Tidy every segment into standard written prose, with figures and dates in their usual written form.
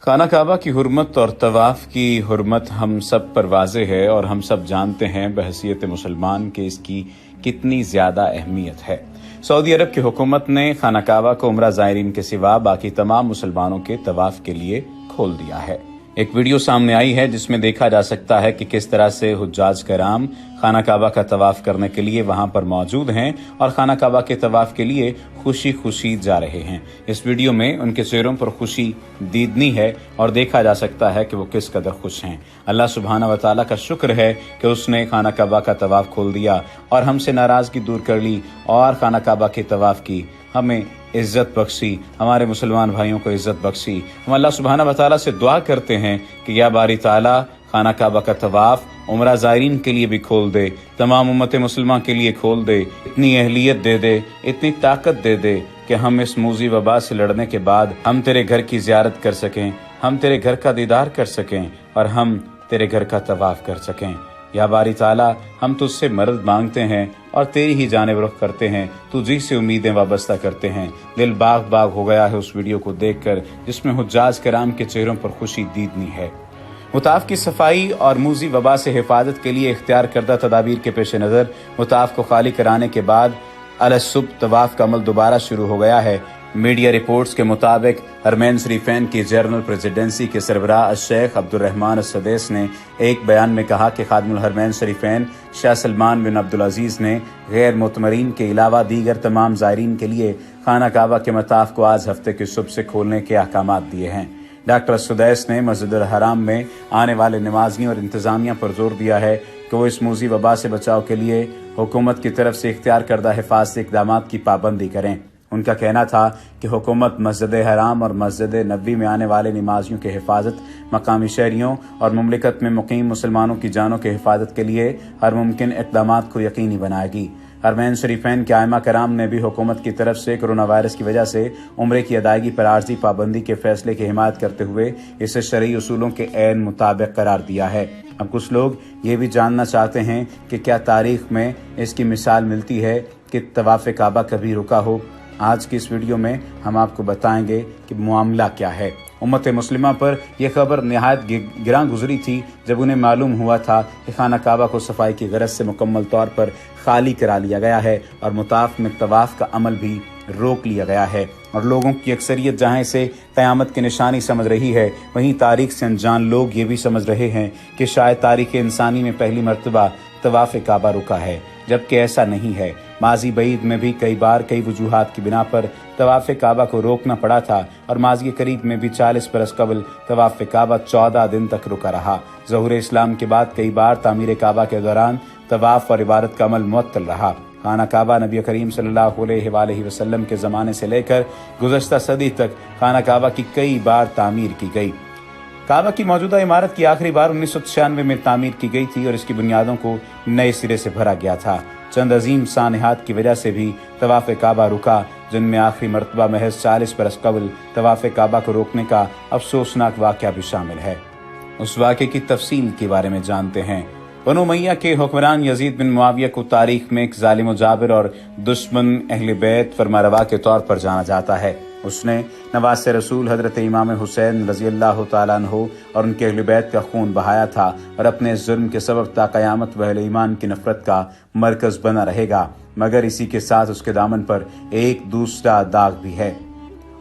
खाना काबा की हुर्मत और तवाफ की हुर्मत हम सब पर वाज़ेह है और हम सब जानते हैं बहैसियत मुसलमान के इसकी कितनी ज़्यादा अहमियत है। सऊदी अरब की हुकूमत ने खाना काबा को उम्रा ज़ायरीन के सिवा बाकी तमाम मुसलमानों के तवाफ के लिए खोल दिया है। एक वीडियो सामने आई है जिसमें देखा जा सकता है कि किस तरह से हुज्जाज कराम खाना काबा का तवाफ करने के लिए वहां पर मौजूद हैं और खाना काबा के तवाफ के लिए खुशी खुशी जा रहे हैं। इस वीडियो में उनके चेहरों पर खुशी दीदनी है और देखा जा सकता है कि वो किस कदर खुश हैं। अल्लाह सुब्हाना व तआला का शुक्र है कि उसने खाना काबा का तवाफ खोल दिया और हमसे नाराजगी दूर कर ली और खाना काबा के तवाफ की हमें इज्जत बख्शी, हमारे मुसलमान भाइयों को इज्जत बख्शी। हम अल्लाह सुब्हाना व तआला से दुआ करते हैं कि या बारी ताला खाना काबा का तवाफ उम्रा ज़ायरीन के लिए भी खोल दे, तमाम उम्मत मुसलमान के लिए खोल दे, इतनी अहलियत दे दे, इतनी ताकत दे दे कि हम इस मूजी वबा से लड़ने के बाद हम तेरे घर की ज़ियारत कर सकें, हम तेरे घर का दीदार कर सकें और हम तेरे घर का तवाफ कर सकें। या बारी ताला हम तुझसे मदद मांगते हैं और तेरी ही जानिब रुख करते हैं, तुझी से उम्मीदें वाबस्ता करते हैं। दिल बाग बाग हो गया है उस वीडियो को देखकर जिसमें हुज्जाज कराम के चेहरों पर खुशी दीदनी है। मुताफ की सफाई और मूजी वबा से हिफाजत के लिए इख्तियार करदा तदाबीर के पेश नज़र मुताफ को खाली कराने के बाद अलसुब तवाफ का अमल दोबारा शुरू हो गया है। मीडिया रिपोर्ट्स के मुताबिक हरमैन शरीफैन की जनरल प्रेसिडेंसी के सरबराह शेख अब्दुर्रहमान सदेस ने एक बयान में कहा कि खादिमुल हरमैन शरीफैन शाह सलमान बिन अब्दुल अजीज ने गैर मुतमरीन के अलावा दीगर तमाम ज़ायरीन के लिए खाना काबा के मताफ को आज हफ्ते की सुबह से खोलने के अहकामात दिए हैं। डॉक्टर सुदैस ने मस्जिद हराम में आने वाले नमाजियों और इंतजामिया पर जोर दिया है कि वो इस मूजी वबा से बचाव के लिए हुकूमत की तरफ से इख्तियार करदा हिफाजती इक़दामात की पाबंदी करें। उनका कहना था कि हुकूमत मस्जिद हराम और मस्जिद नबी में आने वाले नमाजियों की हिफाजत, मकामी शहरियों और मुमलिकत में मुकीम मुसलमानों की जानों की हिफाजत के लिए हर मुमकिन इक़दामात को यकीनी बनाएगी। हरमैन शरीफैन के आइमा कराम ने भी हुकूमत की तरफ से कोरोना वायरस की वजह से उम्रे की अदायगी पर आर्जी पाबंदी के फैसले की हिमायत करते हुए इसे शरई उसूलों के ऐन मुताबिक करार दिया है। अब कुछ लोग ये भी जानना चाहते हैं कि क्या तारीख में इसकी मिसाल मिलती है कि तवाफ़ काबा कभी रुका हो। आज की इस वीडियो में हम आपको बताएंगे कि मामला क्या है। उम्मत मुस्लिमा पर यह खबर निहायत गिरां गुजरी थी जब उन्हें मालूम हुआ था कि खाना काबा को सफाई की गरज से मुकम्मल तौर पर खाली करा लिया गया है और मुताफ में तवाफ का अमल भी रोक लिया गया है और लोगों की अक्सरियत जहां इसे क़यामत की निशानी समझ रही है, वहीं तारीख से अनजान लोग ये भी समझ रहे हैं कि शायद तारीख इंसानी में पहली मर्तबा तवाफ़ काबा रुका है, जबकि ऐसा नहीं है। माजी बईद में भी कई बार कई वजूहात की बिना पर तवाफ़ काबा को रोकना पड़ा था और माजी करीब में भी 40 बरस कबल तवाफ़ काबा 14 दिन तक रुका रहा। ज़हूर इस्लाम के बाद कई बार तामीर काबा के दौरान तवाफ़ और इबादत का अमल मुअत्तल रहा। खाना काबा नबी करीम सल्लल्लाहु अलैहि वसल्लम के ज़माने से लेकर गुज़श्ता सदी तक खाना काबा की कई बार तामीर की गई। काबा की मौजूदा इमारत की आखिरी बार 1996 में तामीर की गई थी और इसकी बुनियादों को नए सिरे से भरा गया था। चंद अजीम सानहात की वजह से भी तवाफ़ काबा रुका, जिनमें आखिरी मरतबा महज 40 बरस कबल तवाफ़ काबा को रोकने का अफसोसनाक वाक़या भी शामिल है। उस वाक़े की तफसील के बारे में जानते हैं। बनु उमय्या के हुक्मरान यजीद बिन मुआविया को तारीख में एक जालिम जाबिर और दुश्मन अहले बैत फरमारवा के तौर पर जाना जाता है। उसने नवास रसूल हजरत इमाम हुसैन रज़ी अल्लाह तआला अन्हु और उनके अहले बैत का खून बहाया था और अपने जुर्म के सबब ता क़यामत व अहले ईमान की नफरत का मरकज बना रहेगा। मगर इसी के साथ उसके दामन पर एक दूसरा दाग भी है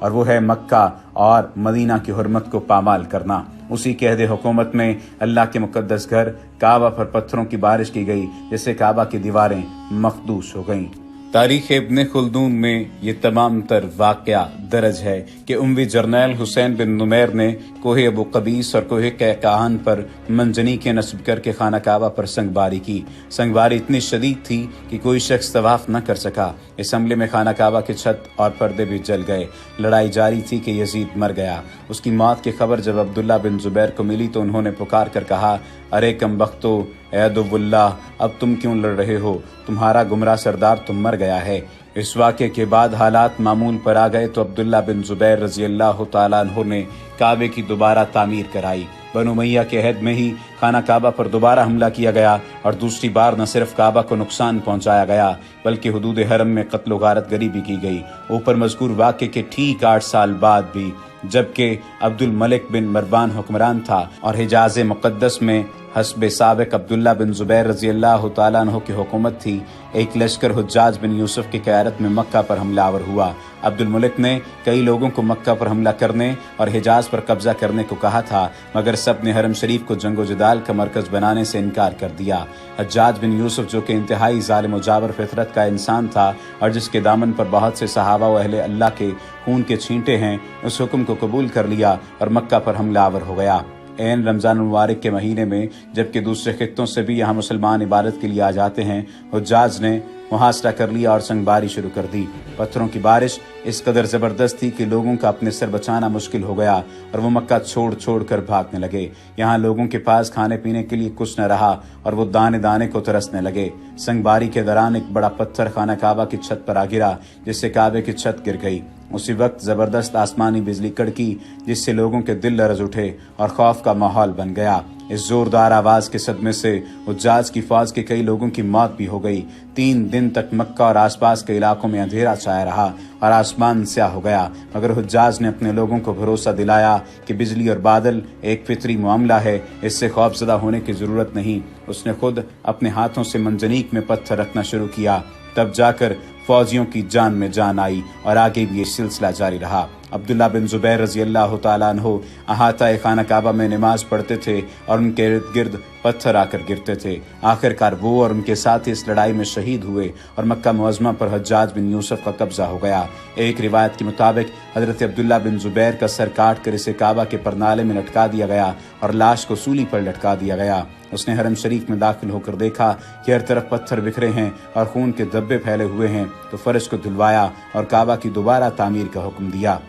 और वो है मक्का और मदीना की हुर्मत को पामाल करना। उसी के अहद हुकूमत में अल्लाह के मुकद्दस घर काबा पर पत्थरों की बारिश की गई, जिससे काबा की दीवारें मखदूश हो गईं। तारीख इब्न खुल्दून में ये तमाम तर वाक़या दर्ज है कि उम्वी जर्नैल हुसैन बिन नुमैर ने कोहे अबू कबीस और कोहे कहकान पर मंजनी के नस्ब करके खाना काबा पर संगबारी की। संगबारी इतनी शदीद थी कि कोई शख्स तवाफ न कर सका। इस हमले में खाना काबा के छत और पर्दे भी जल गए। लड़ाई जारी थी कि यजीद मर गया। उसकी मौत की खबर जब अब्दुल्ला बिन जुबैर को मिली तो उन्होंने पुकार कर कहा, अरे कम बख्तो ए अदुव्वुल्लाह, अब तुम क्यों लड़ रहे हो? तुम्हारा गुमराह सरदार तुम मर गया है। इस वाक़े के बाद हालात मामूल पर आ गए तो अब्दुल्ला बिन जुबैर रज़ी अल्लाह तआला अन्हु ने काबे की दोबारा तामीर कराई। बनु उमय्या के अहद में ही खाना काबा पर दोबारा हमला किया गया और दूसरी बार न सिर्फ काबा को नुकसान पहुंचाया गया बल्कि हुदूद हरम में कत्ल गारत गरी भी की गई। ऊपर मज़कूर वाक़े के ठीक 8 साल बाद भी जबकि अब्दुल मलिक बिन मरवान हुक्मरान था और हिजाज मुक़द्दस में हस्ब साबिक अब्दुल्ला बिन ज़ुबैर रज़ी अल्लाह तआला अन्हु की हुकूमत थी। एक लश्कर हुज्जाज बिन यूसुफ की क़यादत में मक्का पर हमलावर हुआ। अब्दुल मलिक ने कई लोगों को मक्का पर हमला करने और हिजाज पर कब्जा करने को कहा था, मगर सब ने हरम शरीफ को जंगो जदाल का मरकज बनाने से इनकार कर दिया। हज्जाज बिन यूसुफ, जो कि इंतहाई ज़ालिम व जाबर फितरत का इंसान था और जिसके दामन पर बहुत से सहाबा व अहले अल्लाह के खून के छींटे हैं, उस हुक्म को कबूल कर लिया और मक्का पर हमलावर हो गया। ऐन रमज़ान मुबारक के महीने में, जबकि दूसरे खित्तों से भी यहाँ मुसलमान इबादत के लिए आ जाते हैं, हुज्जाज ने मुहासरा कर लिया और संगबारी शुरू कर दी। पत्थरों की बारिश इस कदर ज़बरदस्त थी कि लोगों का अपने सर बचाना मुश्किल हो गया और वो मक्का छोड़ छोड़ कर भागने लगे। यहाँ लोगों के पास खाने पीने के लिए कुछ न रहा और वो दाने दाने को तरसने लगे। संगबारी के दौरान एक बड़ा पत्थर खाना काबा की छत पर आ गिरा, जिससे काबे की छत गिर गई। उसी वक्त जबरदस्त आसमानी बिजली कड़की, जिससे लोगों के दिल लरज उठे और खौफ का माहौल बन गया। इस जोरदार आवाज के सदमे से हुज्जाज की फौज के कई लोगों की मौत भी हो गई। 3 दिन तक मक्का और आसपास के इलाकों में अंधेरा छाया रहा और आसमान स्याह हो गया, मगर हुज्जाज ने अपने लोगों को भरोसा दिलाया कि बिजली और बादल एक फितरी मामला है, इससे खौफजदा होने की जरूरत नहीं। उसने खुद अपने हाथों से मंजनीक में पत्थर रखना शुरू किया। तब जाकर फौजियों की जान में जान आई और आगे भी ये सिलसिला जारी रहा। अब्दुल्ला बिन ज़ुबैर रज़ी अल्लाह तआला अन्हु अहाता खाना काबा में नमाज पढ़ते थे और उनके इर्द गिर्द पत्थर आकर गिरते थे। आखिरकार वो और उनके साथी इस लड़ाई में शहीद हुए और मक्का मुअज़्ज़मा पर हज्जाज बिन यूसुफ का कब्जा हो गया। एक रिवायत के मुताबिक हजरत अब्दुल्ला बिन ज़ुबैर का सर काट कर इसे काबा के परनाले में लटका दिया गया और लाश को सूली पर लटका दिया गया। उसने हरम शरीफ में दाखिल होकर देखा कि हर तरफ पत्थर बिखरे हैं और खून के धब्बे फैले हुए हैं, तो फर्श को धुलवाया और काबा की दोबारा तामीर का हुक्म दिया।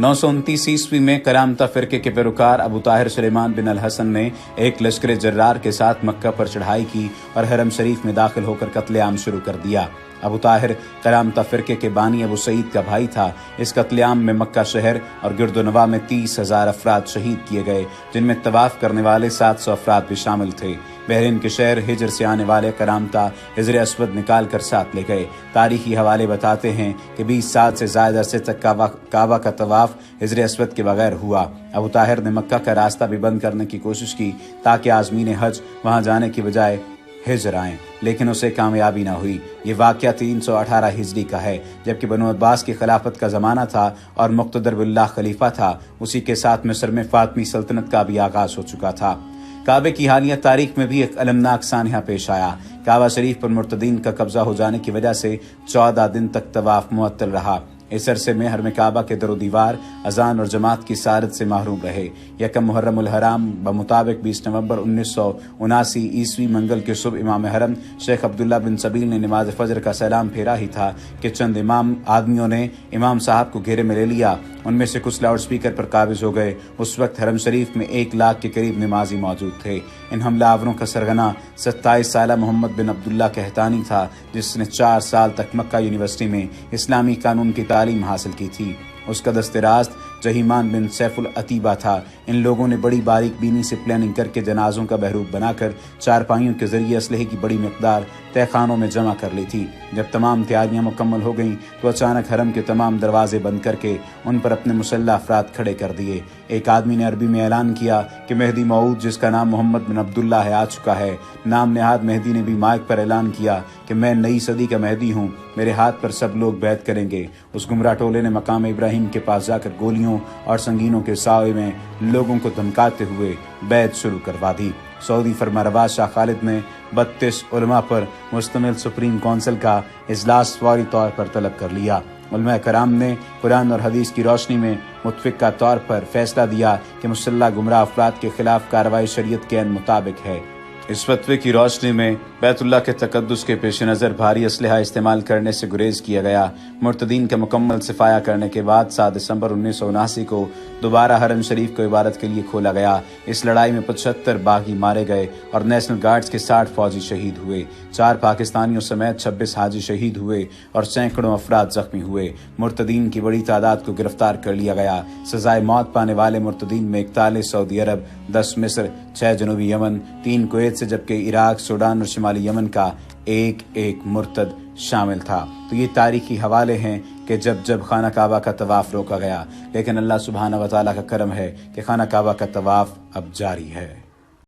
929 ईस्वी में करामता फिरके के पैरोकार अबू ताहिर सुलेमान बिन अल हसन ने एक लश्कर जर्रार के साथ मक्का पर चढ़ाई की और हरम शरीफ में दाखिल होकर कत्लेआम शुरू कर दिया। अबू ताहिर करामता फिरके के बानी अबू सईद का भाई था। इस कत्लेआम में मक्का शहर और गिरदोनवा में 30,000 अफराद शहीद किए गए, जिनमें तवाफ करने वाले 700 अफराद भी शामिल थे। बहरीन के शहर हिजर से आने वाले करामता हिजर अस्वद निकाल कर साथ ले गए। तारीखी हवाले बताते हैं कि 20 साल से ज्यादा अरसे तक काबा का तवाफ हिजर अस्वद के बगैर हुआ। अबू ताहिर ने मक्का का रास्ता भी बंद करने की कोशिश की ताकि आज़मीन हज वहां जाने की बजाय हिजर आएं, लेकिन उसे कामयाबी न हुई। ये वाक़या 318 हिजरी का है, जबकि बनु अब्बास की खिलाफत का ज़माना था और मुक़्तदर बिल्लाह खलीफा था। उसी के साथ मिस्र में फातमी सल्तनत का भी आगाज हो चुका था। काबे की हालिया तारीख में भी एक अलमनाक सानहा पेश आया। काबा शरीफ पर मुर्तदीन का कब्जा हो जाने की वजह से 14 दिन तक तवाफ मुअत्तल रहा। इस अरसे में हरम काबा के दरो दीवार अजान और जमात की सारत से महरूम रहे। यकम मुहर्रम उल हराम बमुताबिक 20 नवंबर 1979 ईस्वी मंगल के सुबह इमाम हरम शेख अब्दुल्ला बिन सबील ने नमाज फजर का सलाम फेरा ही था कि चंद आदमियों ने इमाम साहब को घेरे में ले लिया। उनमें से कुछ लाउड स्पीकर पर काबिज हो गए। उस वक्त हरम शरीफ में 1 लाख के करीब नमाजी मौजूद थे। इन हमलावरों का सरगना 27 साला मोहम्मद बिन अब्दुल्ला कहतानी था, जिसने 4 साल तक मक्का यूनिवर्सिटी में इस्लामी कानून की तालीम हासिल की थी। उसका दस्ते रास्त जहीमान बिन सैफुल अतीबा था। इन लोगों ने बड़ी बारीक बीनी से प्लानिंग करके जनाजों का बहरूप बनाकर चारपाइयों के जरिए असलहे की बड़ी मिकदार तहखानों में जमा कर ली थी। जब तमाम तैयारियां मुकम्मल हो गईं तो अचानक हरम के तमाम दरवाजे बंद करके उन पर अपने मुसल्ला अफराद खड़े कर दिए। एक आदमी ने अरबी में ऐलान किया कि मेहदी मऊद, जिसका नाम मोहम्मद बिन अब्दुल्ला है, आ चुका है। नाम नेहाद मेहदी ने भी माइक पर ऐलान किया कि मैं नई सदी का मेहदी हूँ, मेरे हाथ पर सब लोग बैत करेंगे। उस गुमराह टोले ने मकाम इब्राहिम के पास जाकर गोलियों और संगीनों के साए में लोगों को धमकाते हुए बैत शुरू करवा दी। सऊदी फरमारवा शाह खालिद ने 32 उलमा पर मुश्तमिल सुप्रीम काउंसिल का इजलास फौरी तौर पर तलब कर लिया। उलमा कराम ने कुरान और हदीस की रोशनी में मुतफिका तौर पर फैसला दिया कि मुसल्ला गुमराह अफराद के खिलाफ कार्रवाई शरीयत के ऐन मुताबिक है। इस फतवे की रोशनी में बैतुल्लाह के तकद्दुस के पेश नज़र भारी असलहा इस्तेमाल करने से गुरेज किया गया। मुर्तदीन का मुकम्मल सफाया करने के बाद 7 दिसंबर 1979 को दोबारा हरम शरीफ को इबादत के लिए खोला गया। इस लड़ाई में 75 बागी मारे गए और नेशनल गार्ड्स के 60 फौजी शहीद हुए। 4 पाकिस्तानियों समेत 26 हाजी शहीद हुए और सैकड़ों अफराद जख्मी हुए। मुर्तदीन की बड़ी तादाद को गिरफ्तार कर लिया गया। सजाए मौत पाने वाले मुर्तदीन में 41 सऊदी अरब, 10 मिस्र, 6 जनूबी यमन, 3 कुवैत से, जबकि इराक, सूडान और शिमाली यमन का एक मुर्तद शामिल था। तो ये तारीखी हवाले हैं کہ جب جب خانہ کعبہ کا طواف روکا گیا، لیکن اللہ سبحانہ و تعالیٰ کا کرم ہے کہ خانہ کعبہ کا طواف اب جاری ہے۔